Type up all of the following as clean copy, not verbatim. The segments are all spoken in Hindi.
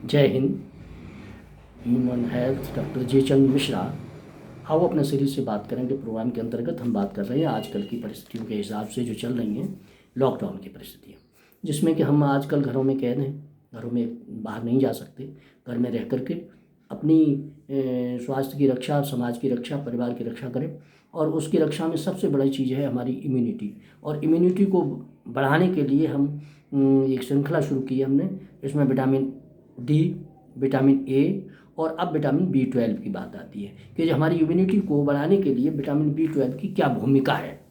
जय हिंद। ह्यूमन हेल्थ डॉक्टर जे चंद मिश्रा। आओ अपने शरीर से बात करेंगे प्रोग्राम के अंतर्गत। हम बात कर रहे हैं आजकल की परिस्थितियों के हिसाब से जो चल रही हैं, लॉकडाउन की परिस्थितियाँ, जिसमें कि हम आजकल घरों में कैद हैं, घरों में बाहर नहीं जा सकते। घर में रह करके अपनी स्वास्थ्य की रक्षा, समाज की रक्षा, परिवार की रक्षा करें। और उसकी रक्षा में सबसे बड़ी चीज़ है हमारी इम्यूनिटी। और इम्यूनिटी को बढ़ाने के लिए हम एक श्रृंखला शुरू की है हमने। इसमें विटामिन डी, विटामिन ए और अब विटामिन बी 12 की बात आती है कि जो हमारी इम्यूनिटी को बढ़ाने के लिए विटामिन बी 12 की क्या भूमिका है।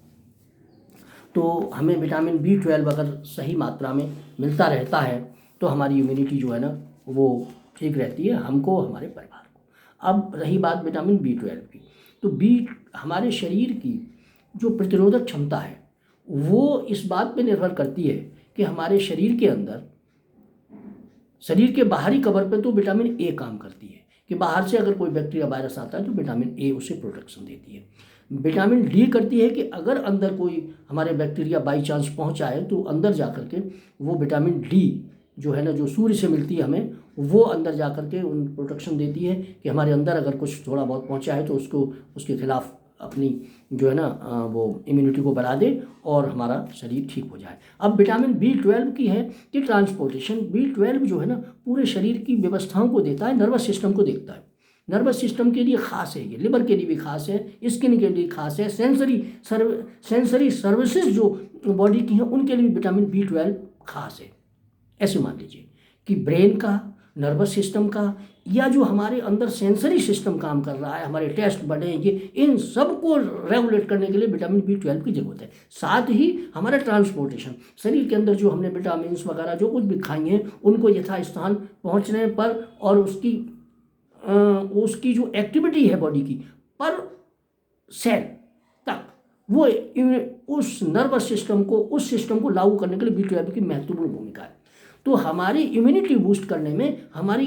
तो हमें विटामिन बी 12 अगर सही मात्रा में मिलता रहता है तो हमारी इम्यूनिटी जो है ना वो ठीक रहती है, हमको, हमारे परिवार को। अब रही बात विटामिन बी 12 की, तो हमारे शरीर की जो प्रतिरोधक क्षमता है वो इस बात पे निर्भर करती है कि हमारे शरीर के अंदर, शरीर के बाहरी कवर पे तो विटामिन ए काम करती है कि बाहर से अगर कोई बैक्टीरिया वायरस आता है तो विटामिन ए उसे प्रोटेक्शन देती है। विटामिन डी करती है कि अगर अंदर कोई हमारे बैक्टीरिया बाई चांस पहुंच आए तो अंदर जा कर के वो विटामिन डी जो है ना, जो सूर्य से मिलती है हमें, वो अंदर जा कर के उन प्रोटेक्शन देती है कि हमारे अंदर अगर कुछ थोड़ा बहुत पहुंचा है तो उसको, उसके खिलाफ अपनी जो है ना वो इम्यूनिटी को बढ़ा दे और हमारा शरीर ठीक हो जाए। अब विटामिन बी 12 की है कि ट्रांसपोर्टेशन। बी 12 जो है ना पूरे शरीर की व्यवस्थाओं को देता है, नर्वस सिस्टम को देखता है। नर्वस सिस्टम के लिए खास है, ये लिवर के लिए भी खास है, स्किन के लिए खास है, सेंसरी सर्विसेज जो बॉडी की हैं उनके लिए भी विटामिन बी 12 खास है। ऐसे मान लीजिए कि ब्रेन का, नर्वस सिस्टम का, या जो हमारे अंदर सेंसरी सिस्टम काम कर रहा है, हमारे टेस्ट बढ़े, ये इन सब को रेगुलेट करने के लिए विटामिन बी 12 की जरूरत है। साथ ही हमारा ट्रांसपोर्टेशन, शरीर के अंदर जो हमने विटामिन वगैरह जो कुछ भी खाई हैं उनको यथास्थान पहुंचने पर और उसकी जो एक्टिविटी है बॉडी की पर सेल तक, वो उस नर्वस सिस्टम को, उस सिस्टम को लागू करने के लिए बी 12 की महत्वपूर्ण भूमिका है। तो हमारी इम्यूनिटी बूस्ट करने में हमारी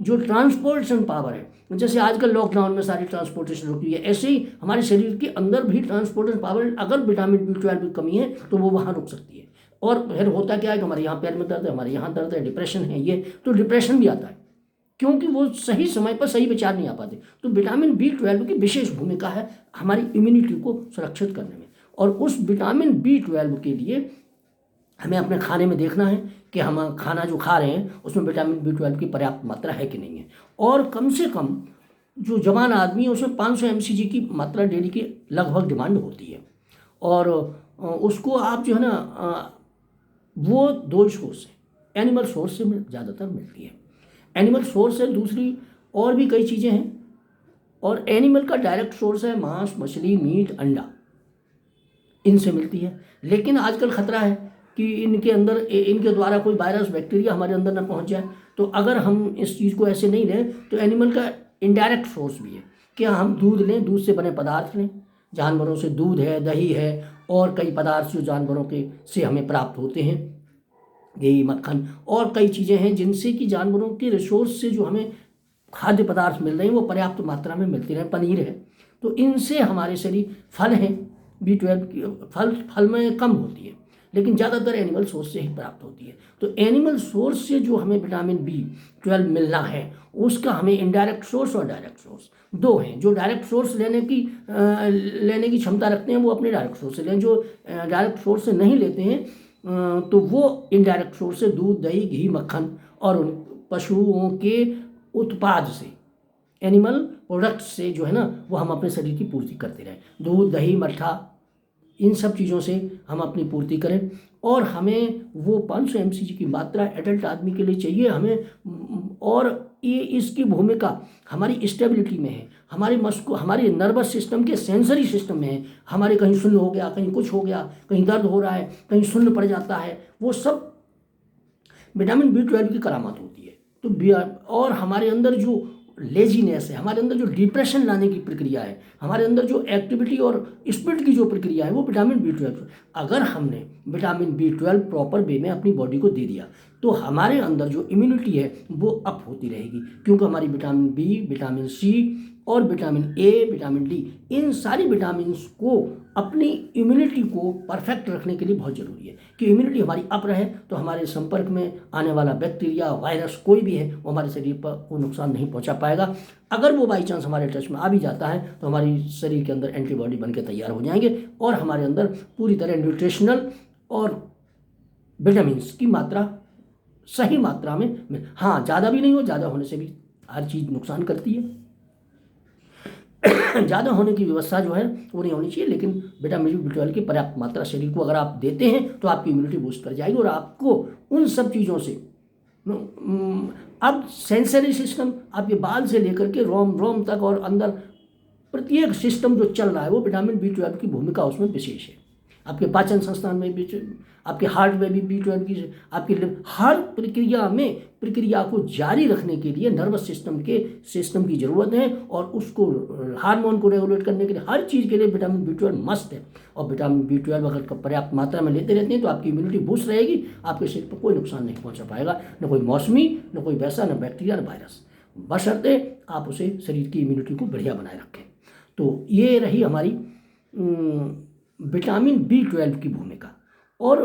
जो ट्रांसपोर्टेशन पावर है, जैसे आजकल लॉकडाउन में सारी ट्रांसपोर्टेशन रुकी है, ऐसे ही हमारे शरीर के अंदर भी ट्रांसपोर्टेशन पावर, अगर विटामिन बी 12 की कमी है तो वो वहाँ रुक सकती है। और फिर होता क्या है कि हमारे यहाँ पैर में दर्द है, हमारे यहाँ दर्द है, डिप्रेशन है, ये तो डिप्रेशन भी आता है क्योंकि वो सही समय पर सही विचार नहीं आ पाते। तो विटामिन बी 12 की विशेष भूमिका है हमारी इम्यूनिटी को सुरक्षित करने में। और उस विटामिन बी 12 के लिए हमें अपने खाने में देखना है कि हम खाना जो खा रहे हैं उसमें विटामिन बी 12 की पर्याप्त मात्रा है कि नहीं है। और कम से कम जो जवान आदमी है उसमें 500 mcg की मात्रा डेली की लगभग डिमांड होती है। और उसको आप जो है ना वो दो सोर्स है, एनिमल सोर्स से ज़्यादातर मिलती है। एनिमल सोर्स है, दूसरी और भी कई चीज़ें हैं। और एनिमल का डायरेक्ट सोर्स है मांस, मछली, मीट, अंडा, इनसे मिलती है। लेकिन आजकल खतरा है कि इनके अंदर, इनके द्वारा कोई वायरस, बैक्टीरिया हमारे अंदर ना पहुंच जाए। तो अगर हम इस चीज़ को ऐसे नहीं लें तो एनिमल का इनडायरेक्ट सोर्स भी है कि हम दूध लें, दूध से बने पदार्थ लें, जानवरों से दूध है, दही है और कई पदार्थ जो जानवरों के से हमें प्राप्त होते हैं, घी, मक्खन और कई चीज़ें हैं जिनसे कि जानवरों के रिसोर्स से जो हमें खाद्य पदार्थ मिल रहे हैं वो पर्याप्त मात्रा में मिलते रहे। पनीर है, तो इनसे हमारे शरीर, फल हैं, बी 12 की फल में कम होती है लेकिन ज़्यादातर एनिमल सोर्स से ही प्राप्त होती है। तो एनिमल सोर्स से जो हमें विटामिन बी 12 मिलना है उसका हमें इनडायरेक्ट सोर्स और डायरेक्ट सोर्स दो हैं। जो डायरेक्ट सोर्स लेने की क्षमता रखते हैं वो अपने डायरेक्ट सोर्स से लें, जो डायरेक्ट सोर्स से नहीं लेते हैं तो वो इनडायरेक्ट सोर्स से दूध, दही, घी, मक्खन और उन पशुओं के उत्पाद से, एनिमल प्रोडक्ट से जो है ना वो हम अपने शरीर की पूर्ति करते रहें। दूध, दही, मट्ठा, इन सब चीज़ों से हम अपनी पूर्ति करें। और हमें वो 500 mcg की मात्रा एडल्ट आदमी के लिए चाहिए हमें। और ये इसकी भूमिका हमारी स्टेबिलिटी में है, हमारे मस्को, हमारे नर्वस सिस्टम के सेंसरी सिस्टम में है। हमारे कहीं शून्य हो गया, कहीं कुछ हो गया, कहीं दर्द हो रहा है, कहीं शून्य पड़ जाता है, वो सब विटामिन बी 12 की करामात होती है। तो और हमारे अंदर जो लेजीनेस है, हमारे अंदर जो डिप्रेशन लाने की प्रक्रिया है, हमारे अंदर जो एक्टिविटी और स्पिरिट की जो प्रक्रिया है वो विटामिन बी 12, अगर हमने विटामिन बी 12 प्रॉपर वे में अपनी बॉडी को दे दिया तो हमारे अंदर जो इम्यूनिटी है वो अप होती रहेगी। क्योंकि हमारी विटामिन बी, विटामिन सी और विटामिन ए, विटामिन डी, इन सारी विटामिन को अपनी इम्यूनिटी को परफेक्ट रखने के लिए बहुत ज़रूरी है कि इम्यूनिटी हमारी अप रहे, तो हमारे संपर्क में आने वाला बैक्टीरिया, वायरस कोई भी है वो हमारे शरीर पर को नुकसान नहीं पहुंचा पाएगा। अगर वो बाई चांस हमारे टच में आ भी जाता है तो हमारी शरीर के अंदर एंटीबॉडी बन के तैयार हो जाएंगे और हमारे अंदर पूरी तरह न्यूट्रिशनल और विटामिन्स की मात्रा सही मात्रा में, हाँ ज़्यादा भी नहीं हो, ज़्यादा होने से भी हर चीज़ नुकसान करती है। ज़्यादा होने की व्यवस्था जो है वो नहीं होनी चाहिए, लेकिन विटामिन B12 की पर्याप्त मात्रा शरीर को अगर आप देते हैं तो आपकी इम्यूनिटी बूस्ट कर जाएगी और आपको उन सब चीज़ों से अब सेंसरी सिस्टम आपके बाल से लेकर के रोम तक और अंदर प्रत्येक सिस्टम जो चल रहा है वो विटामिन B12 की भूमिका उसमें विशेष है। आपके पाचन संस्थान में भी, आपके हार्ट में भी B12 की, आपकी हर प्रक्रिया को जारी रखने के लिए नर्वस सिस्टम की ज़रूरत है और उसको हार्मोन को रेगुलेट करने के लिए हर चीज़ के लिए विटामिन B12 मस्ट है। और विटामिन B12 अगर पर्याप्त मात्रा में लेते रहते हैं तो आपकी इम्यूनिटी बूस्ट रहेगी, आपके शरीर पर कोई नुकसान नहीं पहुँचा पाएगा, न कोई मौसमी, न कोई वैसा, न बैक्टीरिया, न वायरस, बशर्ते आप उसे शरीर की इम्यूनिटी को बढ़िया बनाए रखें। तो ये रही हमारी विटामिन B12 की भूमिका। और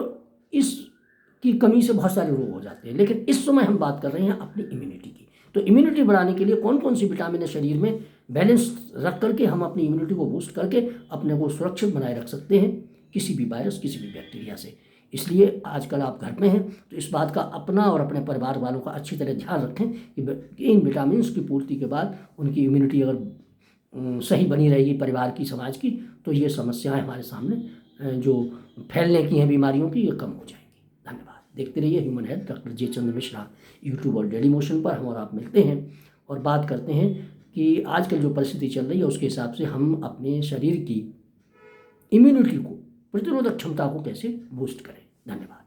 इसकी कमी से बहुत सारे रोग हो जाते हैं, लेकिन इस समय हम बात कर रहे हैं अपनी इम्यूनिटी की। तो इम्यूनिटी बढ़ाने के लिए कौन कौन सी विटामिन है शरीर में बैलेंस रख करके हम अपनी इम्यूनिटी को बूस्ट करके अपने को सुरक्षित बनाए रख सकते हैं किसी भी वायरस, किसी भी बैक्टीरिया से। इसलिए आजकल आप घर में हैं तो इस बात का अपना और अपने परिवार वालों का अच्छी तरह ध्यान रखें कि इन विटामिन की पूर्ति के बाद उनकी इम्यूनिटी अगर सही बनी रहेगी परिवार की, समाज की, तो ये समस्याएं हमारे सामने जो फैलने की हैं बीमारियों की, ये कम हो जाएंगी। धन्यवाद। देखते रहिए ह्यूमन हेल्थ, डॉक्टर जे चंद्र मिश्रा, यूट्यूब और डेली मोशन पर। हम और आप मिलते हैं और बात करते हैं कि आजकल जो परिस्थिति चल रही है उसके हिसाब से हम अपने शरीर की इम्यूनिटी को, प्रतिरोधक क्षमता को कैसे बूस्ट करें। धन्यवाद।